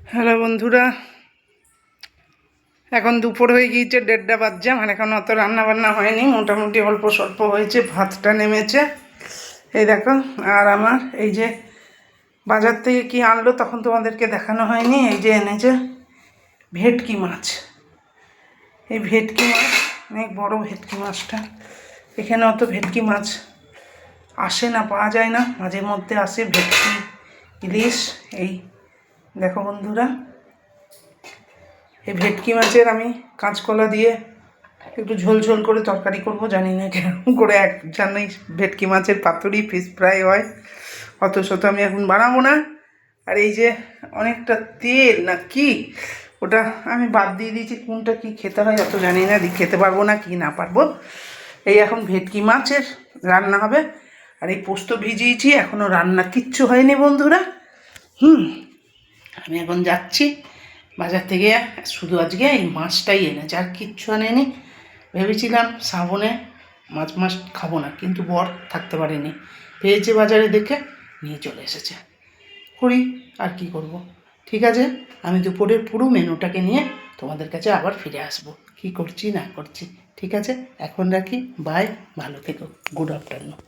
Hello বন্ধুরা, এখন দুপুর হয়ে গিয়েছে, 1:30 বাজছে। আমার এখন অত রান্না বান্না হয়নি, মোটামুটি অল্প স্বল্প হয়েছে। ভাতটা নেমেছে, এই দেখো। আর আমার এই যে বাজার থেকে কি আনলো তখন তোমাদেরকে দেখানো হয়নি। এই যে এনেছে ভেটকি মাছ। এই ভেটকি মাছ অনেক বড়, ভেটকি মাছটা। এখানে অত ভেটকি মাছ আসে না, পাওয়া যায় না, মাঝে মধ্যে আসে ভেটকি, ইলিশ। এই দেখো বন্ধুরা, এই ভেটকি মাছের আমি কাঁচকলা দিয়ে একটু ঝোল ঝোল করে তরকারি করব। জানি না কেমন করে, এক জানাই ভেটকি মাছের পাতুরি ফিশ ফ্রাই হয়, অত শত আমি এখন বানাবো না। আর এই যে অনেকটা তেল না কি, ওটা আমি বাদ দিয়ে দিয়েছি। কোনটা কি খেতে হয় অত জানি না, খেতে পারবো না কি না পারবো। এই এখন ভেটকি মাছের রান্না হবে। আর এই পোস্ত ভিজিয়েছি, এখনও রান্না কিচ্ছু হয়নি বন্ধুরা। আমি এখন যাচ্ছি বাজার থেকে। শুধু আজকে এই মাছটাই এনেছে, আর কিচ্ছু আনেনি। ভেবেছিলাম শ্রাবণে মাছ খাবো না, কিন্তু বর থাকতে পারেনি, পেয়েছে বাজারে দেখে নিয়ে চলে এসেছে। করি আর কি করব। ঠিক আছে, আমি দুপুরের পুরো মেনুটাকে নিয়ে তোমাদের কাছে আবার ফিরে আসব, কি করছি না করছি। ঠিক আছে, এখন রাখি, বাই, ভালো থেকো, গুড আফটারনুন।